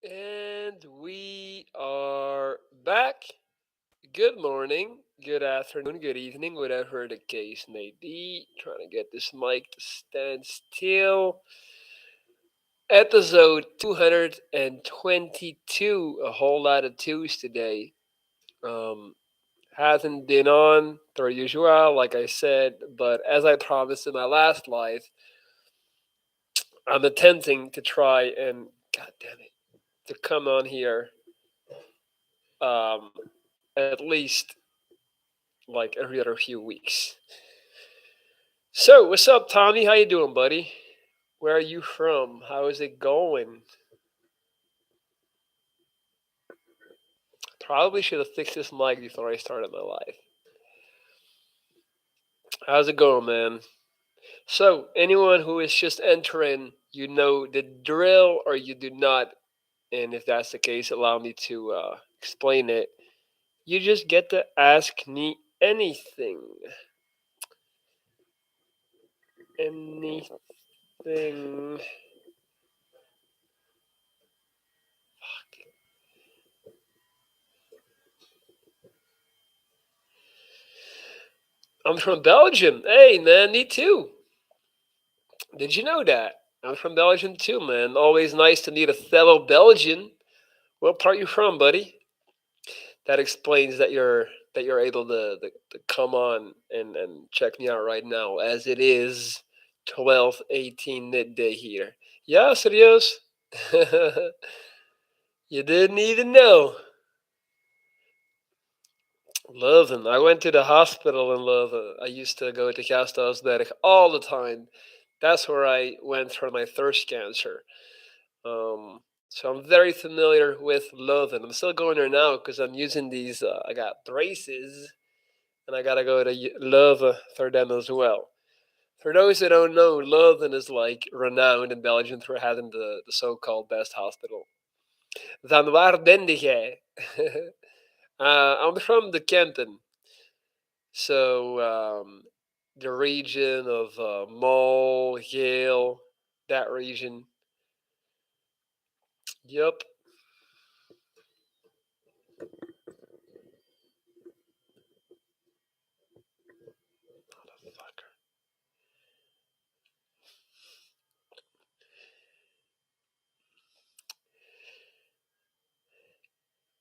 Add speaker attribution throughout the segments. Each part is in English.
Speaker 1: And we are back. Good morning, good afternoon, good evening, whatever the case may be. Trying to get this mic to stand still. Episode 222. A whole lot of twos today. Um, hasn't been on per usual, like I said, but as I promised in my last live, I'm attempting to try and, god damn it, to come on here um, at least like every other few weeks. So, what's up, Tommy? How you doing, buddy? Where are you from? How is it going? Probably should have fixed this mic before I started my life. How's it going, man? So, anyone who is just entering, you know the drill or you do not. And if that's the case, allow me to explain it. You just get to ask me anything. Anything. I'm from Belgium. Hey, man, me too. Did you know that? I'm from Belgium too, man. Always nice to meet a fellow Belgian. What part you from, buddy? That explains that you're able to come on and check me out right now, as it is 12:18 midday here. Yeah, serious? You didn't even know. Leuven. I went to the hospital in Leuven. I used to go to Gasthuisberg all the time. That's where I went for my thirst cancer. Um, so I'm very familiar with Leuven. I'm still going there now because I'm using these. I got braces, and I gotta go to Leuven for them as well. For those that don't know, Leuven is like renowned in Belgium for having the so-called best hospital. Van waar ben jij? I'm from the Kempen, so the region of Mol, Yale, that region. Yup.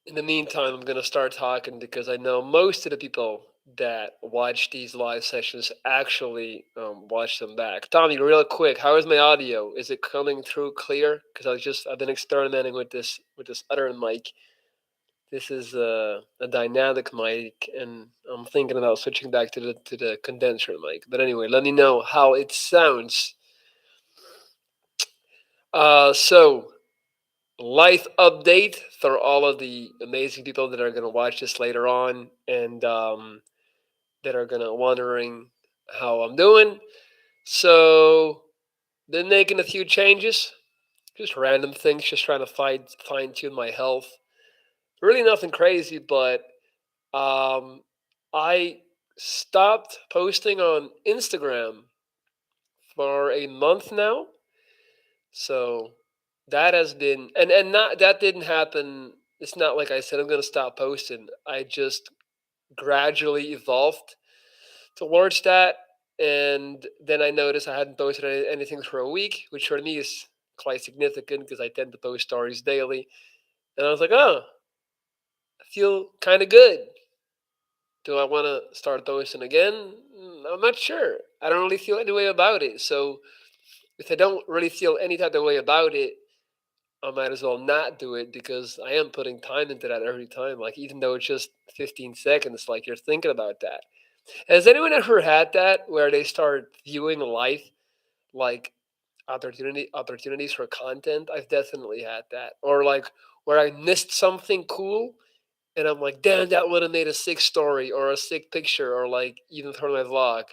Speaker 1: In the meantime, I'm going to start talking because I know most of the people that watch these live sessions actually watch them back. Tommy, real quick, how is my audio? Is it coming through clear? Because I've been experimenting with this other mic. This is a dynamic mic, and I'm thinking about switching back to the condenser mic. But anyway, let me know how it sounds. So life update for all of the amazing people that are going to watch this later on and that are going to wondering how I'm doing. So, been making a few changes, just random things, just trying to fine tune my health. Really nothing crazy, but um, I stopped posting on Instagram for a month now. So that has been and not that didn't happen. It's not like I said I'm gonna stop posting. I just gradually evolved towards that, and then I noticed I hadn't posted anything for a week, which for me is quite significant because I tend to post stories daily. And I was like, oh, I feel kind of good. Do I want to start posting again? I'm not sure. I don't really feel any way about it. So if I don't really feel any type of way about it, I might as well not do it because I am putting time into that every time. Like even though it's just 15 seconds, like you're thinking about that. Has anyone ever had that where they start viewing life like opportunities for content? I've definitely had that. Or like where I missed something cool and I'm like, damn, that would have made a sick story or a sick picture or like even for my vlog.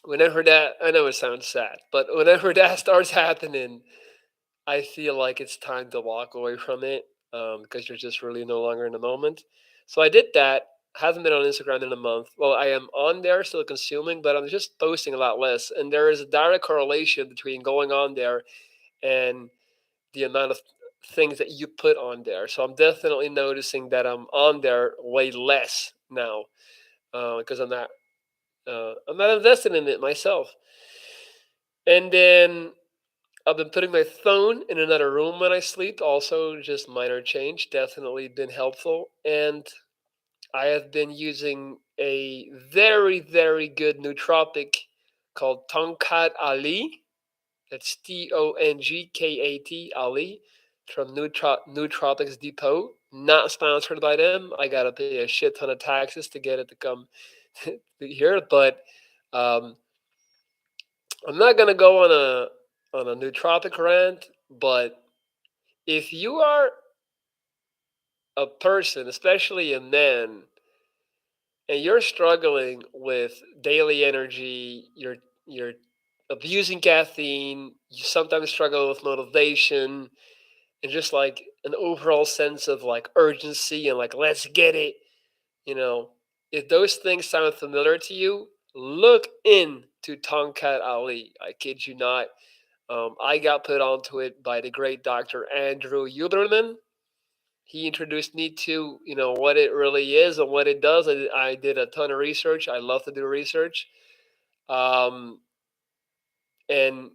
Speaker 1: Whenever that, I know it sounds sad, but whenever that starts happening, I feel like it's time to walk away from it because you're just really no longer in the moment. So I did that. Haven't been on Instagram in a month. Well, I am on there still consuming, but I'm just posting a lot less. And there is a direct correlation between going on there and the amount of things that you put on there. So I'm definitely noticing that I'm on there way less now because I'm not invested in it myself. And then I've been putting my phone in another room when I sleep. Also, just minor change, definitely been helpful. And I have been using a very, very good nootropic called Tongkat Ali. That's Tongkat Ali from Nootropics Depot. Not sponsored by them. I gotta pay a shit ton of taxes to get it to come here, but um, I'm not gonna go on a nootropic rant. But if you are a person, especially a man, and you're struggling with daily energy, you're abusing caffeine, you sometimes struggle with motivation, and just like an overall sense of like urgency and like let's get it, you know, if those things sound familiar to you, look into Tonkat Ali. I kid you not. I got put onto it by the great Dr. Andrew Huberman. He introduced me to what it really is and what it does. I did a ton of research. I love to do research, um, and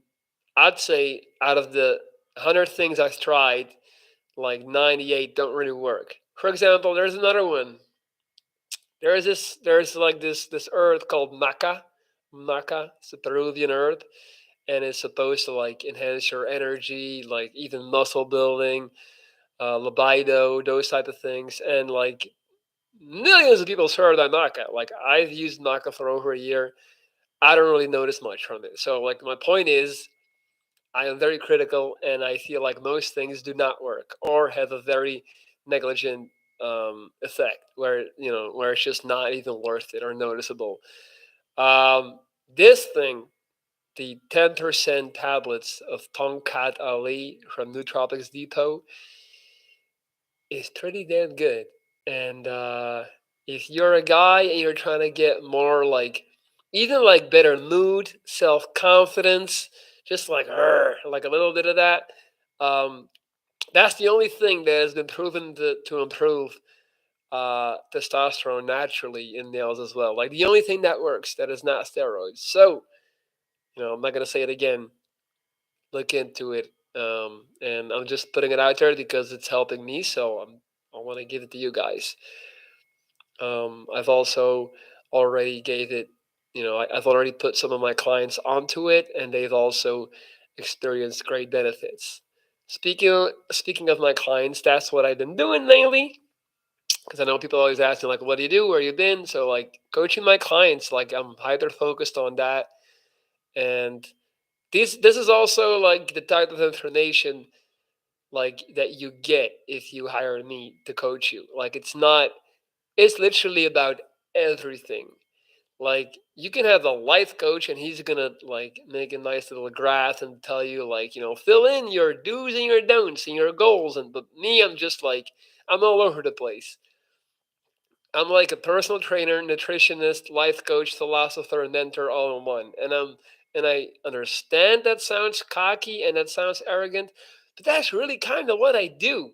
Speaker 1: I'd say out of the 100 things I've tried, like 98 don't really work. For example, there's another one. There's like this earth called maca. Maca. It's a Peruvian earth, and it's supposed to like enhance your energy, like even muscle building, libido, those type of things, and like millions of people swear by maca. Like I've used maca for over a year. I don't really notice much from it. So like my point is, I am very critical, and I feel like most things do not work or have a very negligent effect, where it's just not even worth it or noticeable. Um, this thing, the 10% tablets of Tongkat Ali from Nootropics Depot, is pretty damn good. And if you're a guy and you're trying to get more like, even like better mood, self confidence, just like a little bit of that, um, that's the only thing that has been proven to improve testosterone naturally in males as well. Like the only thing that works that is not steroids. So, I'm not going to say it again. Look into it. And I'm just putting it out there because it's helping me. So I want to give it to you guys. I've also already gave it, I've already put some of my clients onto it, and they've also experienced great benefits. Speaking of my clients, that's what I've been doing lately. Because I know people always ask me like, "What do you do? Where you been?" So like coaching my clients, like I'm hyper focused on that, and this is also like the type of information like that you get if you hire me to coach you. Like it's literally about everything. Like you can have a life coach and he's gonna like make a nice little graph and tell you like, fill in your do's and your don'ts and your goals. And but me, I'm just like I'm all over the place. I'm like a personal trainer, nutritionist, life coach, philosopher, and mentor all in one. And I understand that sounds cocky and that sounds arrogant, but that's really kind of what I do.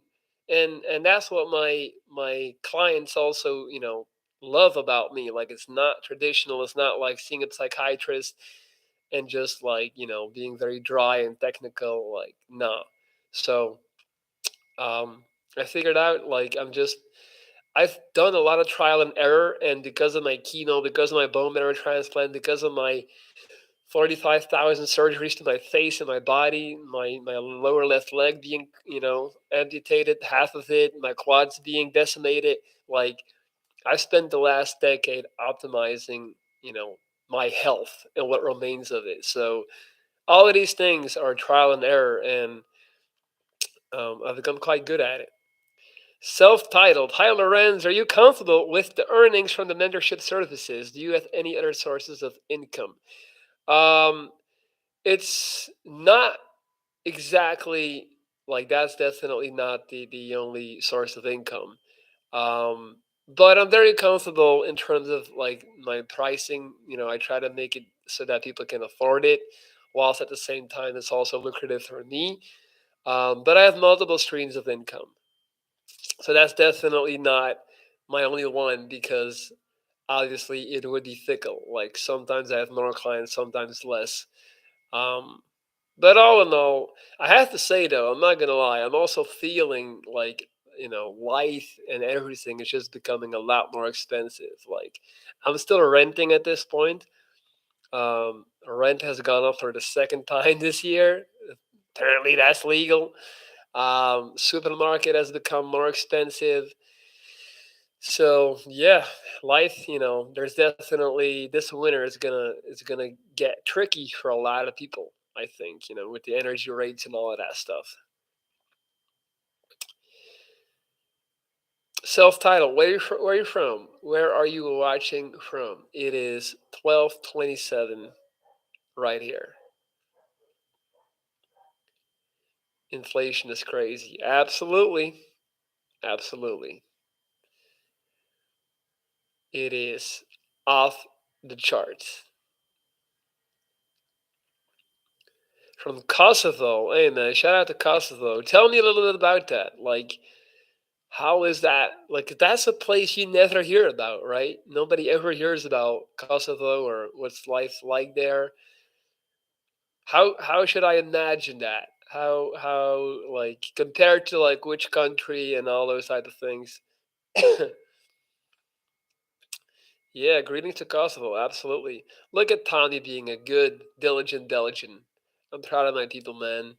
Speaker 1: And that's what my clients also, love about me. Like it's not traditional, it's not like seeing a psychiatrist and just like, being very dry and technical, like no. So um I figured out like I've done a lot of trial and error, and because of my chemo, because of my bone marrow transplant, because of my 45,000 surgeries to my face and my body, my lower left leg being, amputated, half of it, my quads being decimated. Like, I spent the last decade optimizing, my health and what remains of it. So, all of these things are trial and error, and I've become quite good at it. Self-titled. Hi, Lorenz. Are you comfortable with the earnings from the mentorship services? Do you have any other sources of income? Um, it's not exactly like that's definitely not the only source of income. Um, but I'm very comfortable in terms of like my pricing. I try to make it so that people can afford it, whilst at the same time it's also lucrative for me. But I have multiple streams of income, so that's definitely not my only one because obviously it would be fickle. Like sometimes I have more clients, sometimes less. Um, but all in all, I have to say though, I'm not gonna lie, I'm also feeling like life and everything is just becoming a lot more expensive. Like I'm still renting at this point. Rent has gone up for the second time this year. Apparently, that's legal. Supermarket has become more expensive. So yeah, life. There's definitely this winter is gonna get tricky for a lot of people. I think with the energy rates and all of that stuff. Self-titled. Where are you from? Where are you watching from? It is 12:27 right here. Inflation is crazy. Absolutely, absolutely. It is off the charts. From Kosovo. Hey man, shout out to Kosovo. Tell me a little bit about that. Like, how is that? Like, that's a place you never hear about, right? Nobody ever hears about Kosovo or what's life like there. How should I imagine that? How like compared to like which country and all those type of things? Yeah, greetings to Kosovo. Absolutely. Look at Tommy being a good, diligent Belgian. I'm proud of my people, man.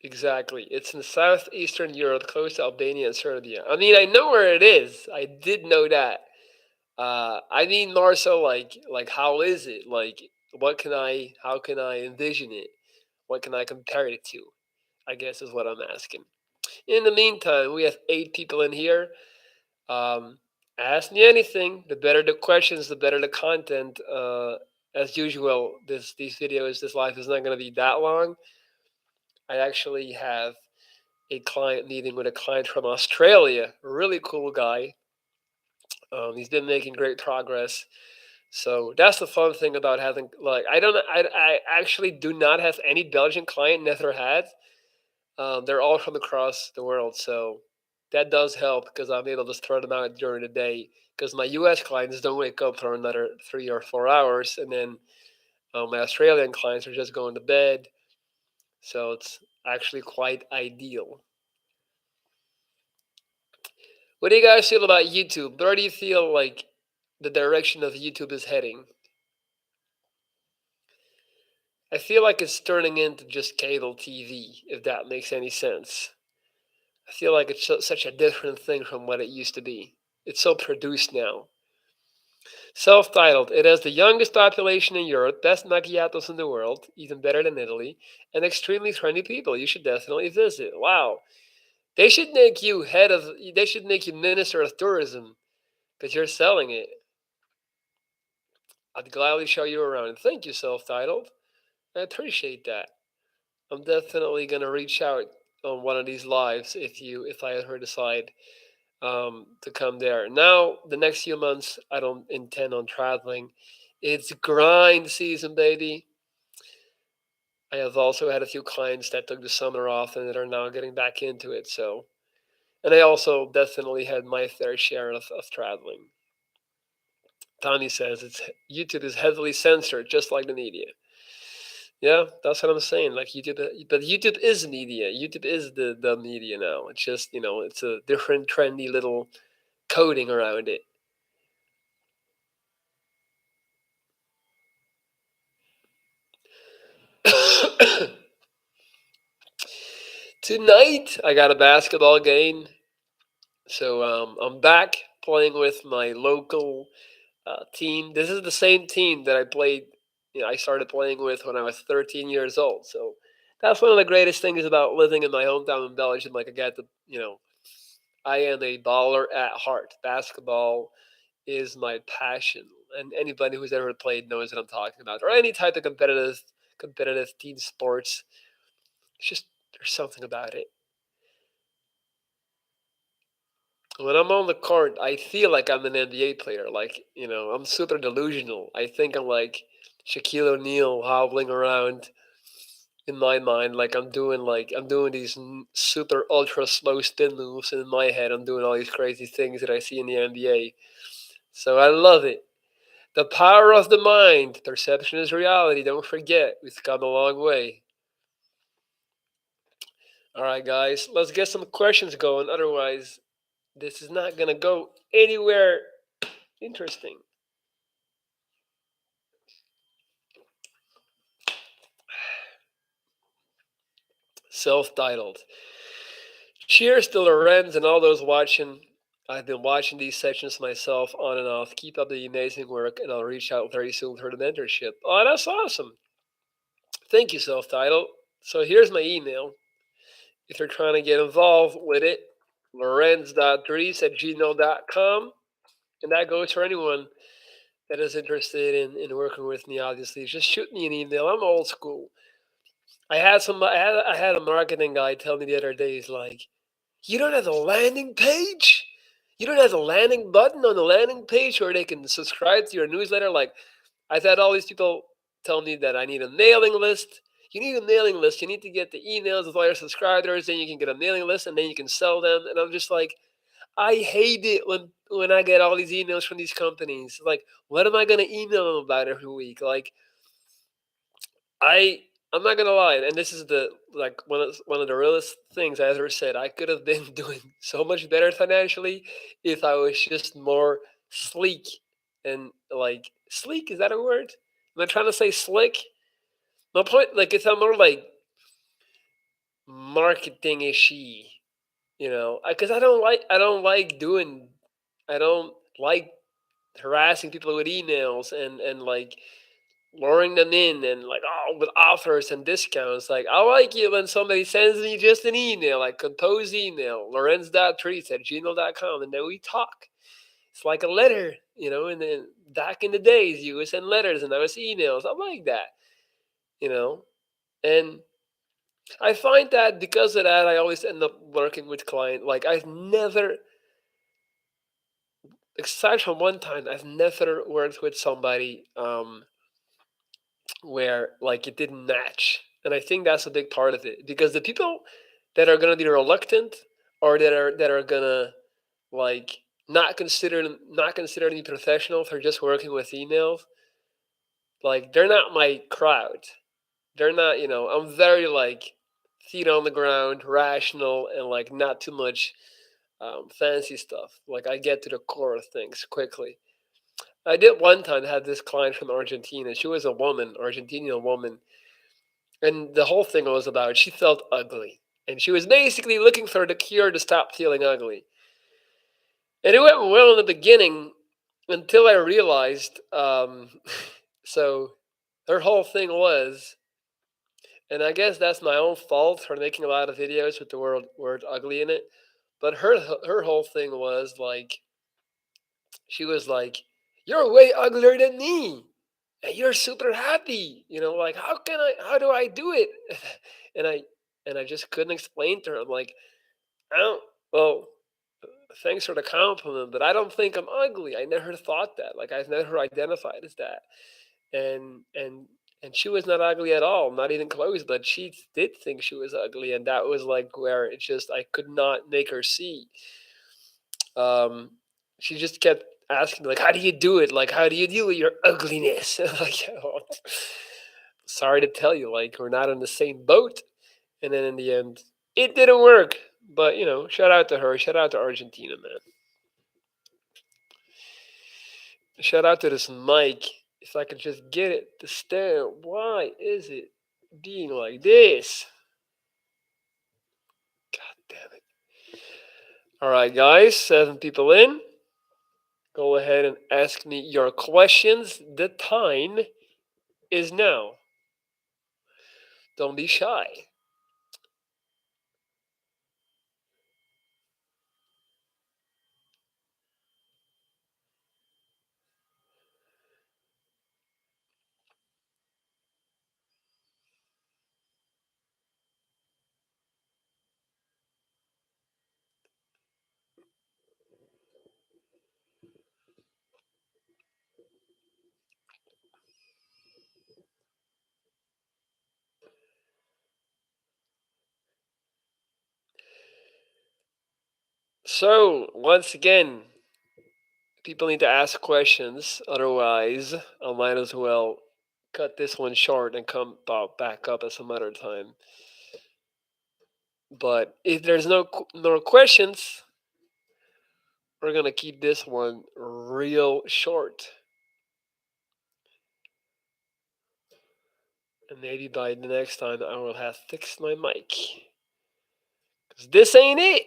Speaker 1: Exactly. It's in southeastern Europe, close to Albania and Serbia. I mean, I know where it is. I did know that. I mean more so like how is it? Like how can I envision it? What can I compare it to? I guess is what I'm asking. In the meantime, we have 8 people in here. Um, Ask me anything. The better the questions, the better the content. As usual, this live is not going to be that long. I actually have a client meeting with a client from Australia. A really cool guy. He's been making great progress. So that's the fun thing about having like I actually do not have any Belgian client, never had. They're all from across the world, so that does help because I'm able to throw them out during the day. Because my U.S. clients don't wake up for another 3 or 4 hours, and then my Australian clients are just going to bed. So it's actually quite ideal. What do you guys feel about YouTube? Where do you feel like the direction of YouTube is heading? I feel like it's turning into just cable TV, if that makes any sense. I feel like it's such a different thing from what it used to be. It's so produced now. Self titled, it has the youngest population in Europe, best macchiatos in the world, even better than Italy, and extremely friendly people. You should definitely visit. Wow. They should make you minister of tourism because you're selling it. I'd gladly show you around. Thank you, self titled. I appreciate that. I'm definitely gonna reach out on one of these lives if I ever decide to come there. Now, the next few months, I don't intend on traveling. It's grind season, baby. I have also had a few clients that took the summer off and that are now getting back into it. So, and I also definitely had my fair share of traveling. Tommy says YouTube is heavily censored, just like the media. Yeah, that's what I'm saying. Like YouTube, but YouTube is media. YouTube is the media now. It's just it's a different trendy little coding around it. Tonight I got a basketball game, so I'm back playing with my local team. This is the same team that I played. I started playing with when I was 13 years old. So that's one of the greatest things about living in my hometown in Belgium. Like I got to, I am a baller at heart. Basketball is my passion, and anybody who's ever played knows what I'm talking about. Or any type of competitive team sports. It's just there's something about it. When I'm on the court, I feel like I'm an NBA player. Like, I'm super delusional. I think I'm like Shaquille O'Neal hobbling around in my mind. Like I'm doing these super ultra slow spin moves, and in my head, I'm doing all these crazy things that I see in the NBA. So I love it. The power of the mind. Perception is reality. Don't forget, we've come a long way. All right, guys, let's get some questions going. Otherwise, this is not gonna go anywhere interesting. Self-titled. Cheers to Lorenz and all those watching. I've been watching these sessions myself on and off. Keep up the amazing work, and I'll reach out very soon for the mentorship. Oh, that's awesome. Thank you, self-titled. So here's my email. If you're trying to get involved with it, lorenz.dries at gmail.com. And that goes for anyone that is interested in working with me, obviously. Just shoot me an email. I'm old school. I had a marketing guy tell me the other day, he's like, you don't have a landing page? You don't have a landing button on the landing page where they can subscribe to your newsletter? Like, I've had all these people tell me that I need a mailing list. You need a mailing list. You need to get the emails of all your subscribers, then you can get a mailing list, and then you can sell them. And I'm just like, I hate it when I get all these emails from these companies. Like, what am I gonna email them about every week? Like, I I'm not gonna lie, and this is the like one of the realest things I ever said. I could have been doing so much better financially if I was just more sleek and like sleek. Is that a word? Am I trying to say slick? My point, like, if I'm more like marketing ishy, because I don't like harassing people with emails and like luring them in and like with offers and discounts. Like, I like it when somebody sends me just an email, like compose email, lorenz.treats at gmail.com, and then we talk. It's like a letter, and then back in the days you would send letters and I was emails. I like that, you know. And I find that because of that I always end up working with client. Like, I've never, aside from one time, I've never worked with somebody where like it didn't match. And I think that's a big part of it, because the people that are gonna be reluctant, or that are gonna like not consider me professional for just working with emails, like, they're not my crowd. They're not, I'm very like feet on the ground, rational, and like not too much fancy stuff. Like, I get to the core of things quickly. I did one time have this client from Argentina. She was a woman, Argentinian woman, and the whole thing was about she felt ugly, and she was basically looking for the cure to stop feeling ugly. And it went well in the beginning until I realized. So her whole thing was, and I guess that's my own fault for making a lot of videos with the word ugly in it. But her whole thing was like, she was like, "You're way uglier than me, and you're super happy." Like, how do I do it? and I and I just couldn't explain to her. I'm like, I don't. Well, thanks for the compliment, but I don't think I'm ugly. I never thought that. Like, I've never identified as that. And she was not ugly at all, not even close. But she did think she was ugly, and that was like where it just I could not make her see. Um, she just kept asking, like, "How do you do it? Like, how do you deal with your ugliness?" Like, "Oh, sorry to tell you, like, we're not in the same boat." And then in the end, it didn't work. But shout out to her. Shout out to Argentina, man. Shout out to this mic. If I could just get it to stand, why is it being like this? God damn it. All right, guys, 7 people in. Go ahead and ask me your questions. The time is now. Don't be shy. So, once again, people need to ask questions. Otherwise, I might as well cut this one short and come back up at some other time. But if there's no questions, we're gonna keep this one real short. And maybe by the next time I will have fixed my mic. Cause this ain't it.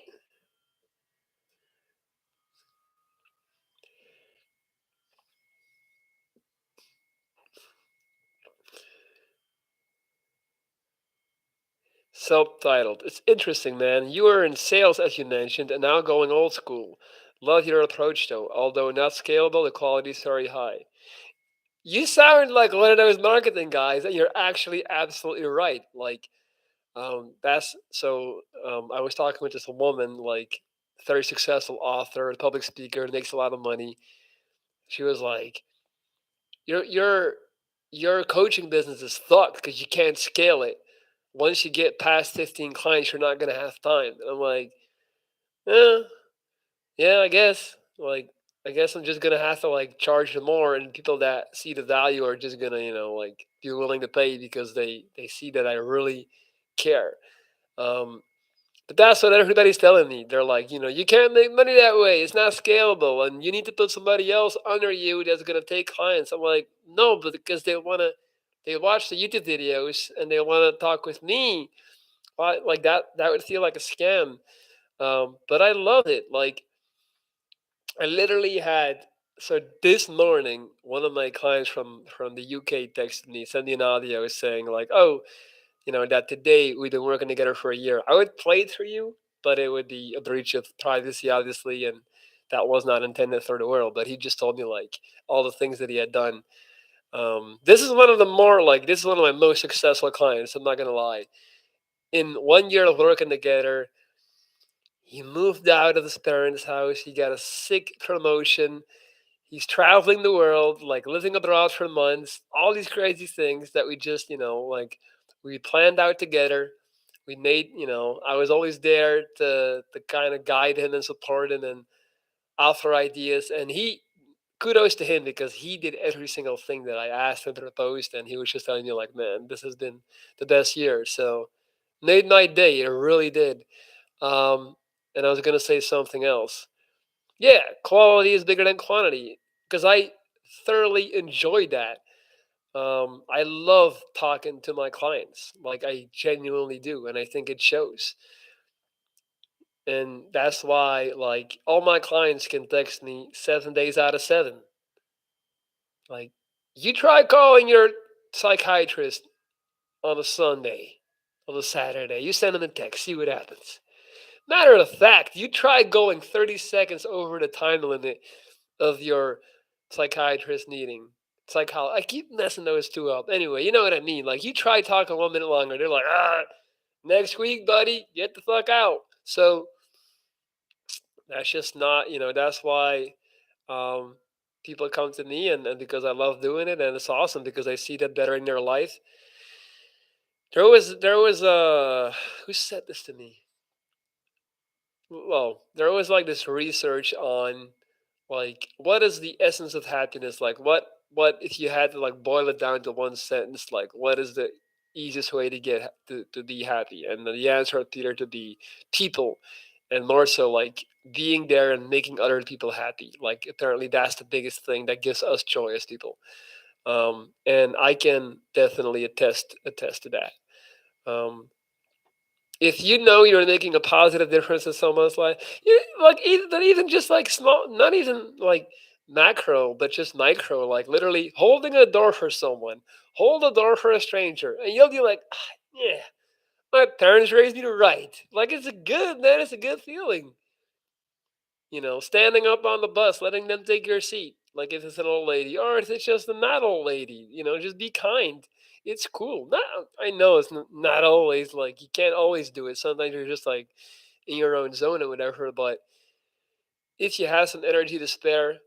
Speaker 1: Self-titled. It's interesting, man. You were in sales, as you mentioned, and now going old school. Love your approach, though. Although not scalable, the quality is very high. You sound like one of those marketing guys, and you're actually absolutely right. Like, that's so. I was talking with this woman, like, very successful author, public speaker, makes a lot of money. She was like, "Your your your coaching business is fucked because you can't scale it. Once you get past 15 clients, you're not gonna have time." And I'm like, "Yeah, yeah, I guess. Like, I guess I'm just gonna have to like charge them more, and people that see the value are just gonna, like be willing to pay because they see that I really care." Um, but that's what everybody's telling me. They're like, you can't make money that way. It's not scalable, and you need to put somebody else under you that's gonna take clients. I'm like, no, but because they watch the YouTube videos and they wanna talk with me. Like that would feel like a scam. But I love it. Like I literally had so this morning, one of my clients from the UK texted me, sent me an audio saying like, "Oh, that today we've been working together for a year. I would play it for you, but it would be a breach of privacy, obviously, and that was not intended for the world." But he just told me like all the things that he had done. This is one of the more like this is one of my most successful clients. I'm not gonna lie. In 1 year of working together, he moved out of his parents' house. He got a sick promotion. He's traveling the world, like living abroad for months, all these crazy things that we just, like we planned out together. We made, I was always there to kind of guide him and support him and offer ideas. And kudos to him because he did every single thing that I asked him to propose. And he was just telling me, like, man, this has been the best year. So made my day. It really did. Um, and I was going to say something else. Yeah, quality is bigger than quantity because I thoroughly enjoy that. I love talking to my clients, like I genuinely do, and I think it shows. And that's why, like, all my clients can text me 7 days out of 7. Like, you try calling your psychiatrist on a Sunday, on a Saturday. You send them a text, see what happens. Matter of fact, you try going 30 seconds over the time limit of your psychiatrist meeting. I keep messing those two up. Anyway, you know what I mean. Like you try talking 1 minute longer, they're like, next week, buddy, get the fuck out. So that's just not, that's why um, people come to me and because I love doing it and it's awesome because I see that better in their life. There was who said this to me? Well, there was like this research on like what is the essence of happiness? Like what if you had to like boil it down to one sentence, like what is the easiest way to to be happy? And the answer appeared to be people and more so like being there and making other people happy. Like apparently that's the biggest thing that gives us joy as people. And I can definitely attest to that. Um, if you know you're making a positive difference in someone's life, you like even just like small, not even like macro, but just micro, like literally holding a door for someone, hold a door for a stranger, and you'll be like, "Ah, yeah, my parents raised me right." Like it's a good man, it's a good feeling. Standing up on the bus, letting them take your seat, like if it's an old lady or if it's just a not old lady, just be kind. It's cool. Not, I know it's not always like you can't always do it. Sometimes you're just like in your own zone or whatever. But if you have some energy to spare,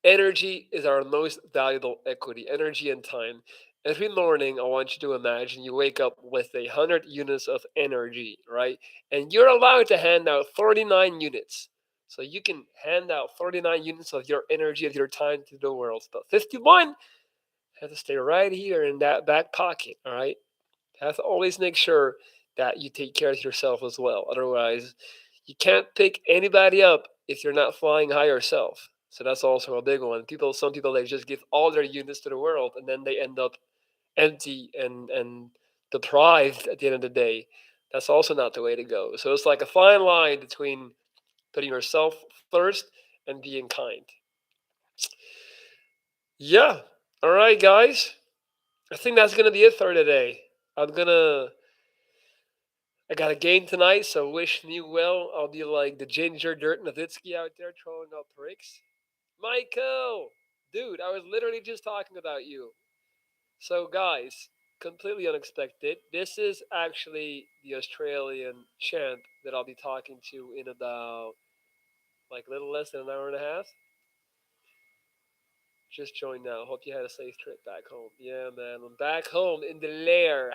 Speaker 1: energy is our most valuable equity. Energy and time. Every morning, I want you to imagine you wake up with 100 units of energy, right? And you're allowed to hand out 39 units. So you can hand out 39 units of your energy, of your time to the world. But 51 has to stay right here in that back pocket, all right? Have to always make sure that you take care of yourself as well. Otherwise, you can't pick anybody up if you're not flying high yourself. So that's also a big one. Some people, they just give all their units to the world, and then they end up empty and deprived at the end of the day. That's also not the way to go. So it's like a fine line between putting yourself first and being kind. Yeah. All right, guys. I think that's gonna be it for today. I'm gonna I got a game tonight, so wish me well. I'll be like the Ginger Dirt Nowitzki out there throwing up bricks. Michael, dude, I was literally just talking about you. So, guys, completely unexpected. This is actually the Australian champ that I'll be talking to in about like little less than an hour and a half. Just joined now. Hope you had a safe trip back home. Yeah, man, I'm back home in the lair.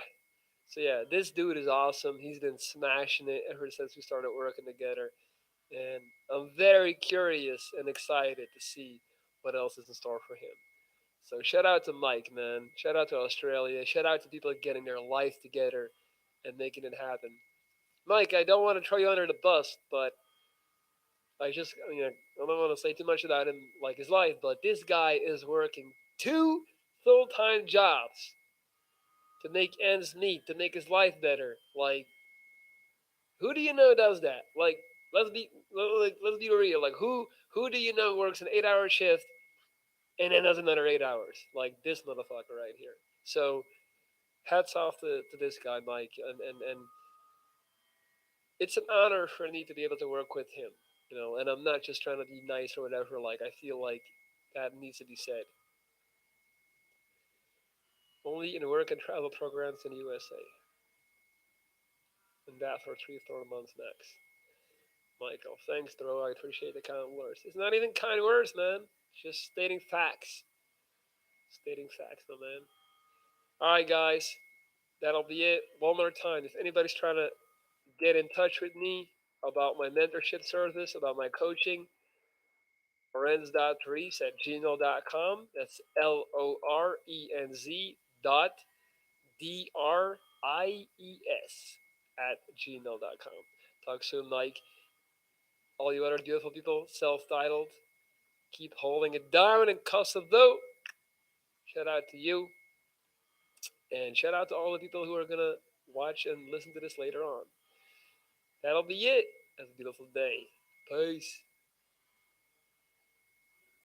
Speaker 1: So yeah, this dude is awesome. He's been smashing it ever since we started working together, and I'm very curious and excited to see what else is in store for him. So shout out to Mike, man. Shout out to Australia. Shout out to people getting their life together and making it happen. Mike, I don't want to throw you under the bus, but I don't want to say too much about him, like his life, but this guy is working two full-time jobs to make ends meet, to make his life better. Like, who do you know does that? Like, let's be real. Like, who do you know works an 8-hour shift and then does another 8 hours? Like this motherfucker right here. So hats off to this guy, Mike, and it's an honor for me to be able to work with him. And I'm not just trying to be nice or whatever. Like, I feel like that needs to be said. Only in work and travel programs in the USA, and that for 3 4 months max. Michael, thanks, bro. I appreciate the kind words. It's not even kind words, man. It's just stating facts. Stating facts, my man. All right, guys. That'll be it. One more time. If anybody's trying to get in touch with me about my mentorship service, about my coaching, lorenz.reese at gmail.com. That's LORENZ dot DRIES at gmail.com. Talk soon, Mike. All you other beautiful people, self titled, keep holding it down in Kosovo. Shout out to you. And shout out to all the people who are going to watch and listen to this later on. That'll be it. Have a beautiful day. Peace.